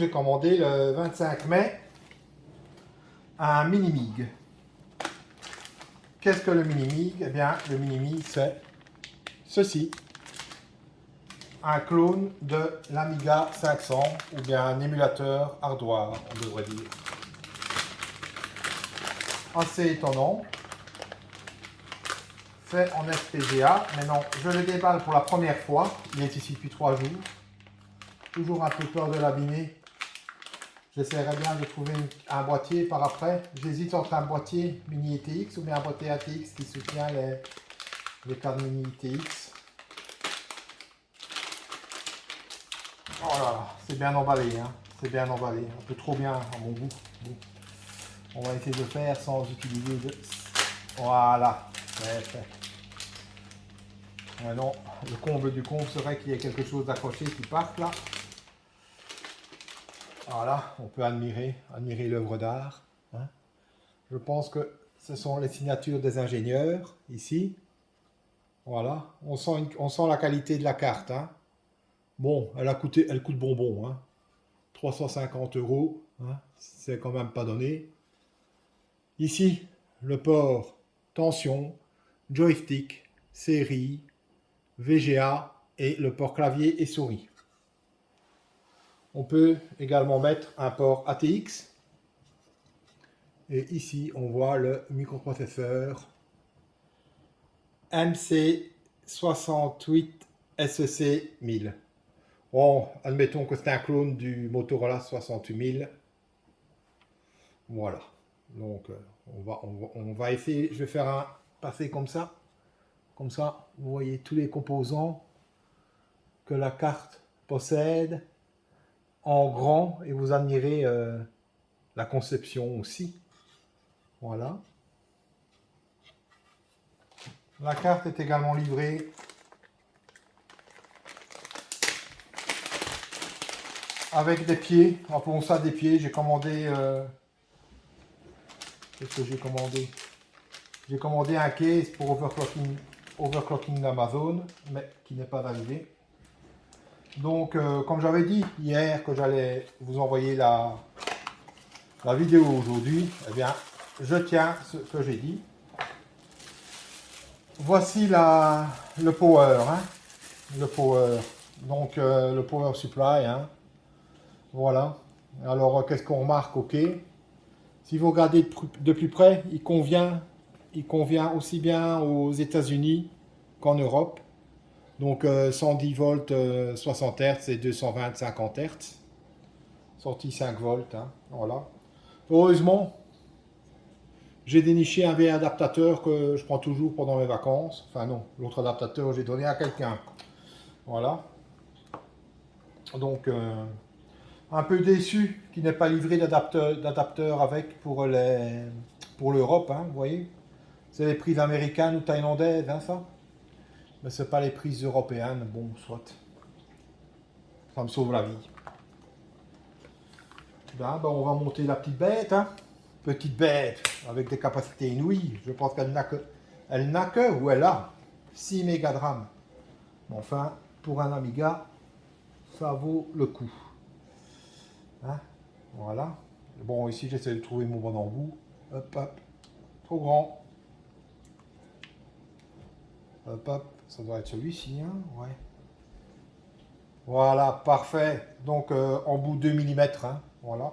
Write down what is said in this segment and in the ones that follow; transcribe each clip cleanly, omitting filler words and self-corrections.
J'ai commandé le 25 mai un Mini-Mig. Qu'est-ce que le Mini-Mig? Eh bien, le Mini-Mig, c'est ceci. Un clone de l'Amiga 500, ou bien un émulateur hardware, on devrait dire. Assez étonnant. Fait en FPGA. Mais non, je le déballe pour la première fois. Il est ici depuis 3 jours. Toujours un peu peur de l'abîmer. J'essaierai bien de trouver un boîtier par après. J'hésite entre un boîtier mini ETX ou bien un boîtier ATX qui soutient les cartes mini ETX. Oh là là, c'est bien emballé, hein. C'est bien emballé, un peu trop bien à mon goût. Bon. On va essayer de faire sans utiliser de... Voilà, c'est fait. Non, le comble du comble serait qu'il y ait quelque chose d'accroché qui parte là. Voilà, on peut admirer l'œuvre d'art. Hein. Je pense que ce sont les signatures des ingénieurs, ici. Voilà, on sent la qualité de la carte. Hein. Bon, elle coûte bonbon. Hein. 350 €, hein. C'est quand même pas donné. Ici, le port tension, joystick, série, VGA et le port clavier et souris. On peut également mettre un port ATX. Et ici, on voit le microprocesseur MC68 SEC 1000. Bon, admettons que c'est un clone du Motorola 68000. Voilà. Donc, on va essayer. Je vais faire un passer comme ça. Comme ça, vous voyez tous les composants que la carte possède en grand et vous admirez la conception aussi. Voilà. La carte est également livrée avec des pieds. Appelons ça des pieds. J'ai commandé... Qu'est-ce que j'ai commandé? J'ai commandé un case pour overclocking d'Amazon, mais qui n'est pas arrivé. Donc, comme j'avais dit hier que j'allais vous envoyer la vidéo aujourd'hui, eh bien, je tiens ce que j'ai dit. Voici le power, hein, le power. Donc, le power supply, hein. Voilà. Alors, qu'est-ce qu'on remarque? Ok. Si vous regardez de plus près, il convient aussi bien aux États-Unis qu'en Europe. Donc 110 volts 60 Hz et 220 50 Hz. Sortie 5 volts. Hein, voilà. Heureusement, j'ai déniché un vieil adaptateur que je prends toujours pendant mes vacances. Enfin non, l'autre adaptateur j'ai donné à quelqu'un. Voilà. Donc un peu déçu qu'il n'ait pas livré d'adapteur avec pour l'Europe. Hein, vous voyez. C'est les prises américaines ou thaïlandaises, hein, ça. Mais c'est pas les prises européennes. Bon, soit. Ça me sauve la vie. Là, ben, on va monter la petite bête. Hein. Petite bête avec des capacités inouïes. Je pense qu'elle n'a que, ou elle a 6 mégas de RAM. Enfin, pour un Amiga, ça vaut le coup. Hein. Voilà. Bon, ici, j'essaie de trouver mon bon embout. Hop, hop. Trop grand. Hop, hop. Ça doit être celui-ci. Hein. Ouais. Voilà, parfait. Donc, embout 2 mm. Hein. Voilà.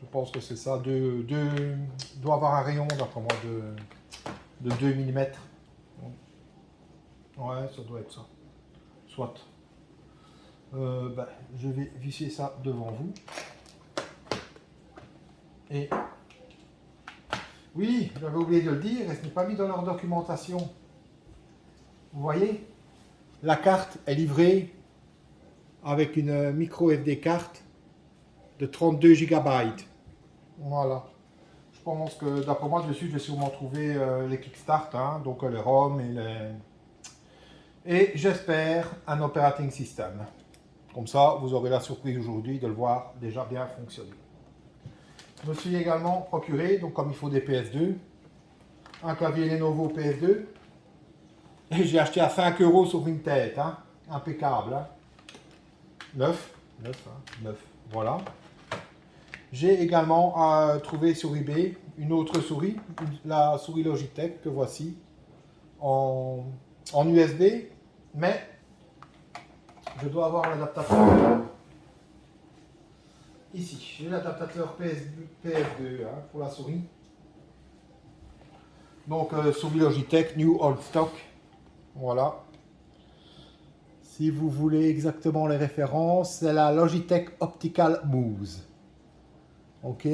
Je pense que c'est ça. Doit avoir un rayon, d'après moi, de 2 mm. Ouais, ça doit être ça. Soit. Ben, je vais visser ça devant vous. Et oui, j'avais oublié de le dire, et ce n'est pas mis dans leur documentation. Vous voyez, la carte est livrée avec une micro SD carte de 32 GB. Voilà. Je pense que d'après moi, dessus, je vais sûrement trouver les Kickstart, hein, donc les ROM et les... Et j'espère un operating system. Comme ça, vous aurez la surprise aujourd'hui de le voir déjà bien fonctionner. Je me suis également procuré, donc comme il faut des PS2, un clavier Lenovo PS2. Et j'ai acheté à 5 € sur Vinted, hein, impeccable. Hein. Neuf, hein, neuf. Voilà. J'ai également trouvé sur eBay une autre souris, la souris Logitech que voici en USB, mais je dois avoir l'adaptateur. Ici, j'ai l'adaptateur PS2 hein, pour la souris. Donc souris Logitech New Old Stock. Voilà. Si vous voulez exactement les références, c'est la Logitech Optical Mouse. Ok.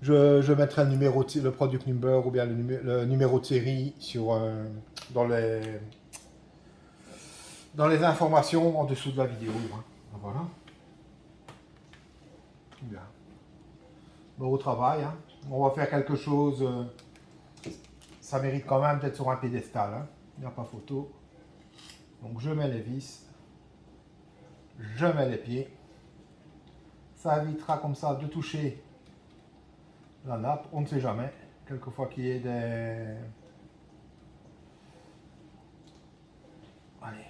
Je mettrai le product number ou bien le numéro de série sur, dans les informations en dessous de la vidéo. Hein. Voilà. Bien. Bon travail. Hein. On va faire quelque chose. Ça mérite quand même d'être sur un pédestal. Hein. Il n'y a pas photo. Donc je mets les vis. Je mets les pieds. Ça évitera comme ça de toucher la nappe. On ne sait jamais. Quelquefois qu'il y ait des... Allez.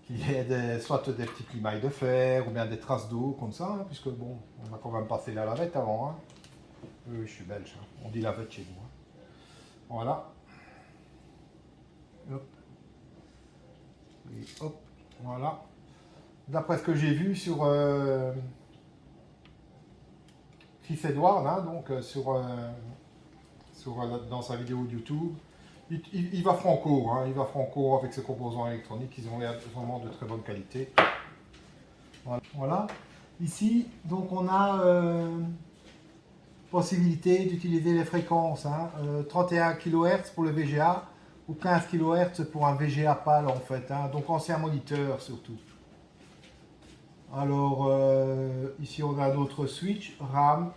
Qu'il y ait soit des petites limailles de fer ou bien des traces d'eau comme ça. Hein, puisque bon, on a quand même passé la lavette avant. Hein. Oui, je suis belge. Hein. On dit lavette chez nous. Hein. Voilà. Hop. Et hop. Voilà. D'après ce que j'ai vu sur Chris Edward, hein, donc dans sa vidéo de YouTube, il va franco, hein, il va franco avec ses composants électroniques, ils ont l'air vraiment de très bonne qualité. Voilà. Ici, donc on a possibilité d'utiliser les fréquences, hein, 31 kHz pour le VGA ou 15 kHz pour un VGA PAL en fait, hein, donc ancien moniteur surtout. Alors ici on a notre switch RAM,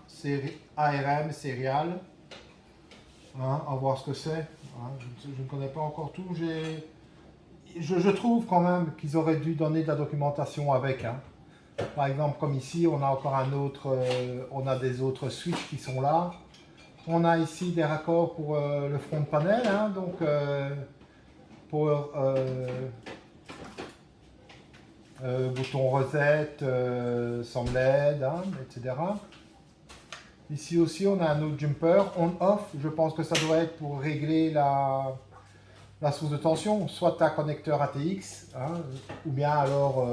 ARM, serial. Hein, à voir ce que c'est. Hein, je ne connais pas encore tout. Je trouve quand même qu'ils auraient dû donner de la documentation avec. Hein. Par exemple, comme ici, on a encore un autre, on a des autres switches qui sont là. On a ici des raccords pour le front panel, hein, donc pour bouton reset, sans LED, hein, etc. Ici aussi, on a un autre jumper on-off. Je pense que ça doit être pour régler la source de tension, soit un connecteur ATX, hein, ou bien alors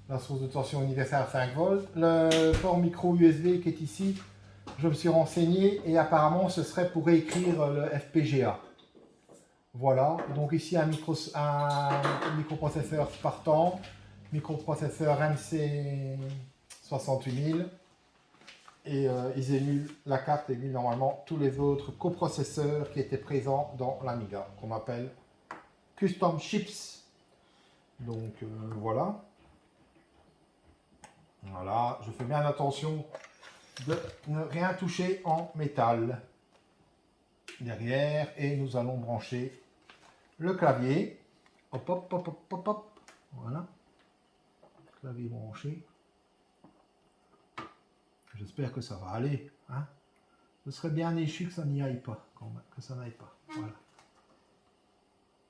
la source de tension universelle à 5 volts. Le port micro USB qui est ici, je me suis renseigné et apparemment ce serait pour réécrire le FPGA. Voilà, donc ici un microprocesseur Spartan, microprocesseur MC 68000. Et ils émulent, la carte émule normalement tous les autres coprocesseurs qui étaient présents dans l'Amiga, qu'on appelle Custom Chips. Donc voilà. Voilà, je fais bien attention de ne rien toucher en métal. Derrière, et nous allons brancher le clavier. Hop, hop, hop, hop, hop, hop. Voilà. Clavier branché. J'espère que ça va aller. Hein. Ce serait bien échu que ça n'y aille pas. Quand même, que ça n'aille pas. Voilà.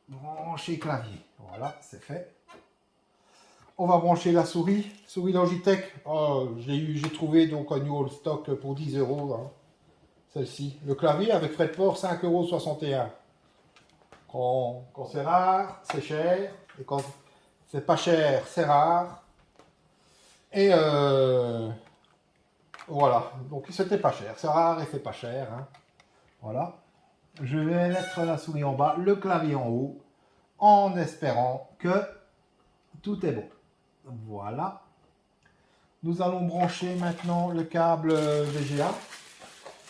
Brancher clavier. Voilà, c'est fait. On va brancher la souris. Souris Logitech. Oh, j'ai trouvé donc un New Old Stock pour 10 €. Hein. Celle-ci. Le clavier avec frais de port 5,61 €. Quand c'est rare, c'est cher. Et quand c'est pas cher, c'est rare. Et voilà, donc c'était pas cher, c'est rare et c'est pas cher. Hein. Voilà, je vais mettre la souris en bas, le clavier en haut, en espérant que tout est bon. Voilà. Nous allons brancher maintenant le câble VGA.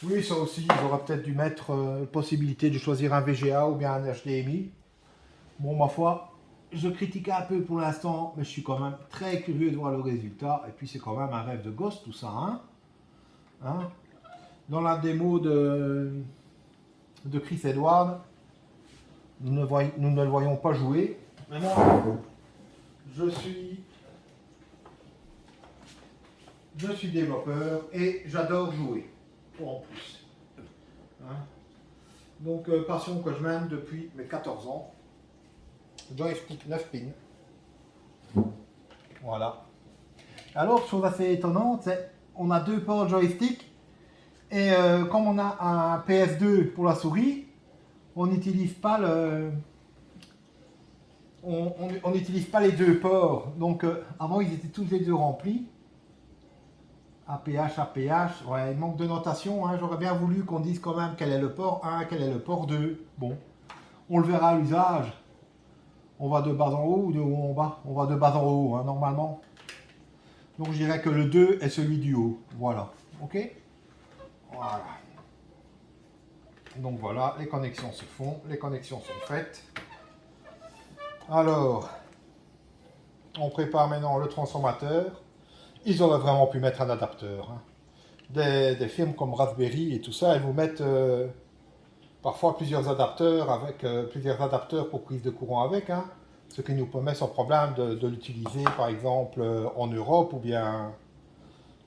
Oui, ça aussi, ils auraient peut-être dû mettre possibilité de choisir un VGA ou bien un HDMI. Bon, ma foi, je critique un peu pour l'instant, mais je suis quand même très curieux de voir le résultat. Et puis c'est quand même un rêve de gosse tout ça, hein. Hein? Dans la démo de Chris Edward, nous ne le voyons pas jouer. Mais moi, je suis développeur et j'adore jouer. En plus. Hein? Donc, passion que je mène depuis mes 14 ans. Joystick 9 pins. Voilà. Alors, chose assez étonnante, c'est on a deux ports joystick et comme on a un PS2 pour la souris, on n'utilise pas on n'utilise pas les deux ports. Donc avant ils étaient tous les deux remplis. APH, APH, ouais, il manque de notation, hein. J'aurais bien voulu qu'on dise quand même quel est le port 1, quel est le port 2. Bon, on le verra à l'usage. On va de bas en haut ou de haut en bas? On va de bas en haut, hein, normalement. Donc je dirais que le 2 est celui du haut. Voilà. Ok? Voilà. Donc voilà, les connexions se font, les connexions sont faites. Alors, on prépare maintenant le transformateur. Ils auraient vraiment pu mettre un adapteur, hein. Des firmes comme Raspberry et tout ça, elles vous mettent parfois plusieurs adapteurs avec plusieurs adapteurs pour prise de courant avec, hein, ce qui nous permet sans problème de l'utiliser par exemple en Europe ou bien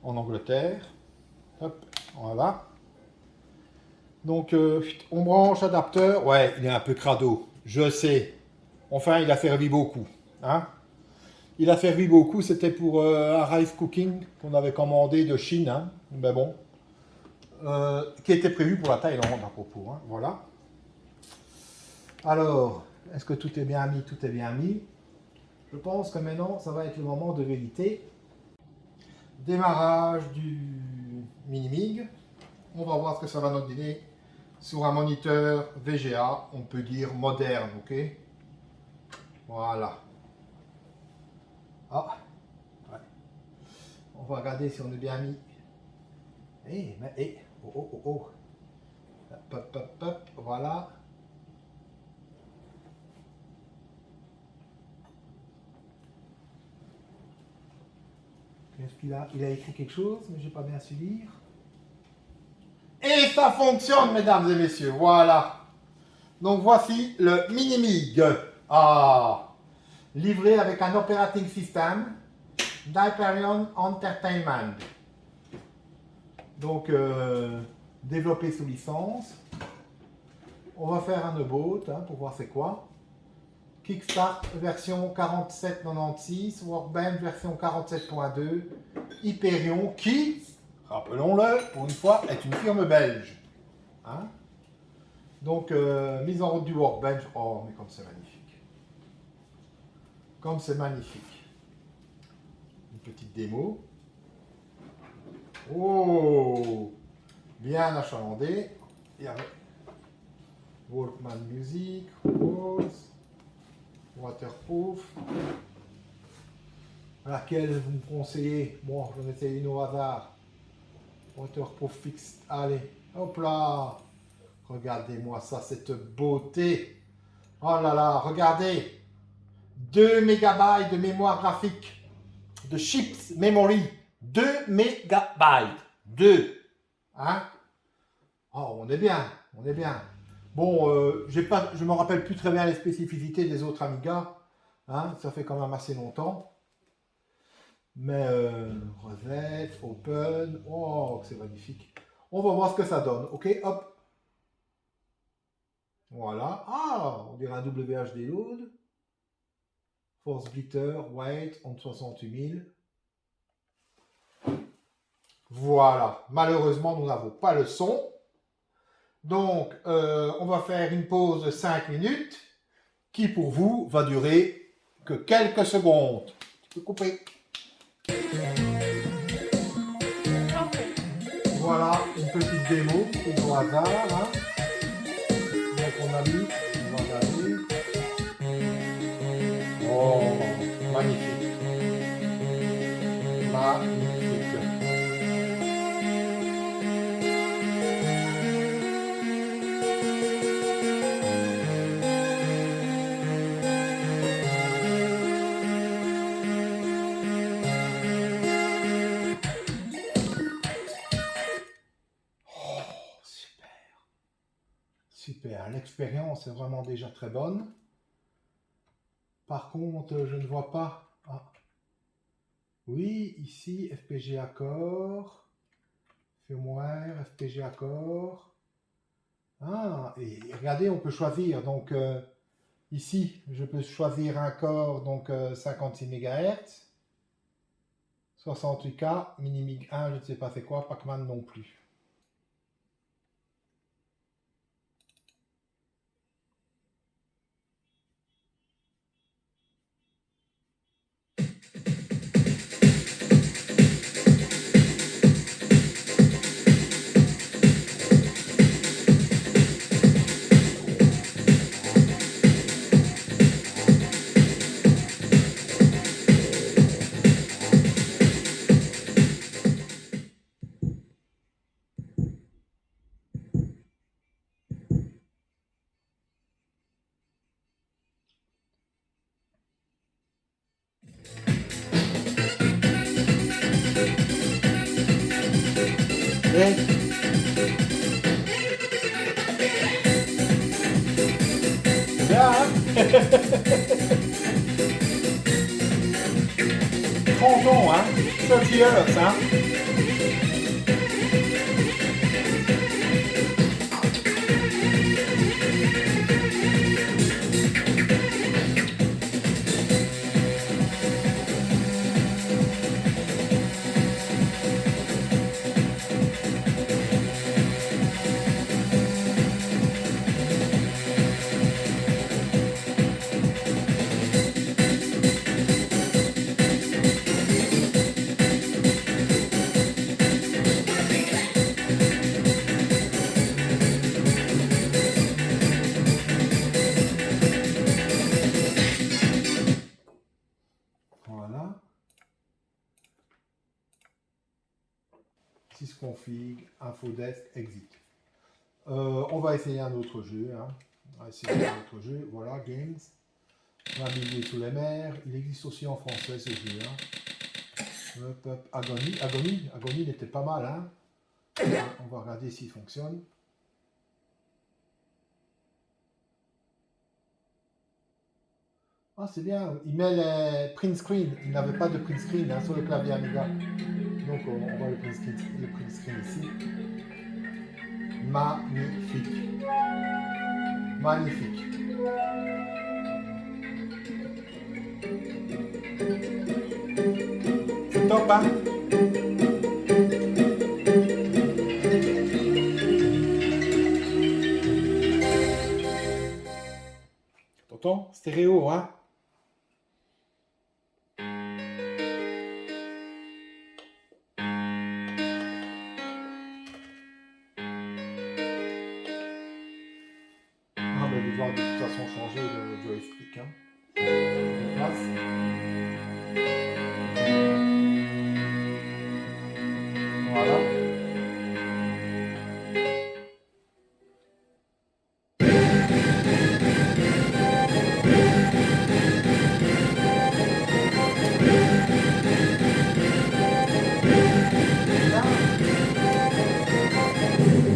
en Angleterre. Hop, voilà. Donc on branche adapteur. Ouais, il est un peu crado, je sais. Enfin, il a servi beaucoup, hein. Il a servi beaucoup, c'était pour un rice cooking qu'on avait commandé de Chine, hein. Mais bon, qui était prévu pour la Thaïlande à propos, hein. Voilà. Alors, est-ce que tout est bien mis? Tout est bien mis. Je pense que maintenant, ça va être le moment de vérité. Démarrage du Minimig. On va voir ce que ça va nous donner sur un moniteur VGA, on peut dire moderne, ok? Voilà. Ah, ouais. On va regarder si on est bien mis. Oh, oh, oh, oh. Hop, hop, hop, hop, voilà. Qu'est-ce qu'il a? Il a écrit quelque chose, mais j'ai pas bien su lire. Et ça fonctionne, mesdames et messieurs, voilà. Donc voici le Minimig. Ah, livré avec un operating system d'Hyperion Entertainment. Donc développé sous licence. On va faire un upvote hein, pour voir c'est quoi. Kickstart version 4796, Workbench version 47.2, Hyperion qui, rappelons-le, pour une fois, est une firme belge. Hein? Donc, mise en route du Workbench. Oh, mais comme c'est magnifique. Comme c'est magnifique. Une petite démo. Oh, bien achalandé. Et avec Walkman Music, Rose, Waterproof. Laquelle vous me conseillez? Bon, j'en essaie une au hasard. Waterproof Fixed. Allez, hop là. Regardez-moi ça, cette beauté. Oh là là, regardez. 2 mégabytes de mémoire graphique. De chips memory. 2 mégabytes. 2. Hein? Oh, on est bien. On est bien. Bon, je ne me rappelle plus très bien les spécificités des autres Amiga. Hein? Ça fait quand même assez longtemps. Mais Rosette, Open, oh, c'est magnifique. On va voir ce que ça donne. Ok, hop. Voilà. Ah, on dirait un WHD load. Force Glitter, White, en 68 000. Voilà. Malheureusement, nous n'avons pas le son. Donc, on va faire une pause de 5 minutes qui, pour vous, va durer que quelques secondes. Tu peux couper. Voilà, une petite démo au hasard. Hein. Donc, on a mis, on va regarder. Oh, magnifique. Magnifique. Super, l'expérience est vraiment déjà très bonne. Par contre, je ne vois pas. Ah. Oui, ici, FPGA Core, firmware, FPGA Core. Ah, et regardez, on peut choisir. Donc, ici, je peux choisir un corps, donc 56 MHz, 68K, Minimig 1, je ne sais pas c'est quoi, Pac-Man non plus. Hey. Bien, hein. 30 ans, hein. 30 years, hein. Voilà. Sysconfig, infodesk, exit. On va essayer un autre jeu. Hein. On va essayer un autre jeu. Voilà, Games. Naviguer sous les mers. Il existe aussi en français ce jeu. Hein. Agony. Agony, il était pas mal. Hein. On va regarder s'il fonctionne. Ah, c'est bien. Il met les print screen. Il n'avait pas de print screen hein, sur le clavier Amiga. Donc on voit le print screen ici. Magnifique. Magnifique. C'est top, hein? T'entends? Stéréo, hein? On va devoir de toute façon changer le joystick. Hein. De place. Voilà.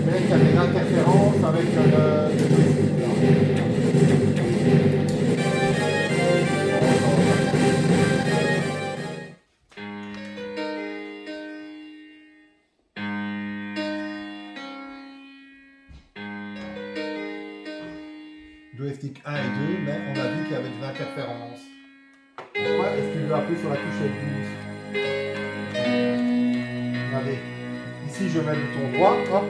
Mais il y avait une interférence avec le joystick. Joystick 1 et 2, mais on a vu qu'il y avait des interférences. Pourquoi est-ce qu'il veut appuyer sur la touche F12? Regardez, ici je mets le bouton droit, hop.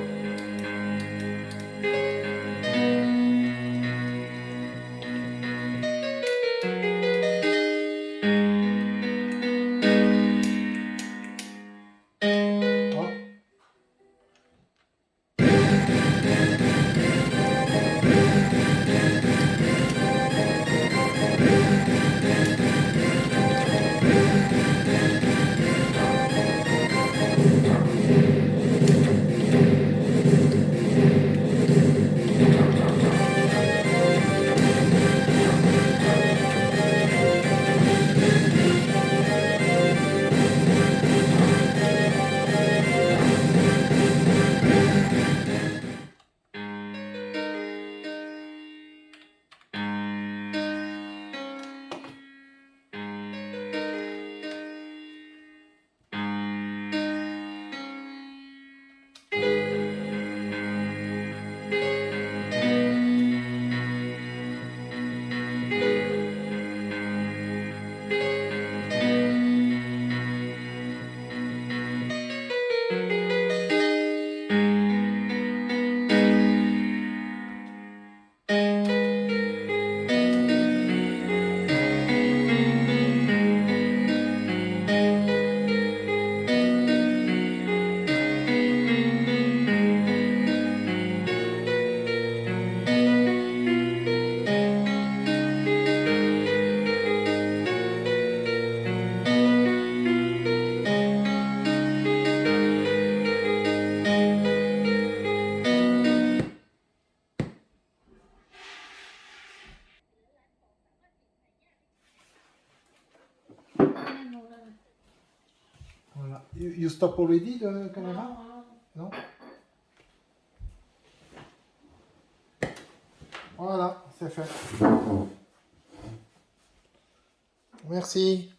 you stop already the camera? Non? Voilà, c'est fait. Merci.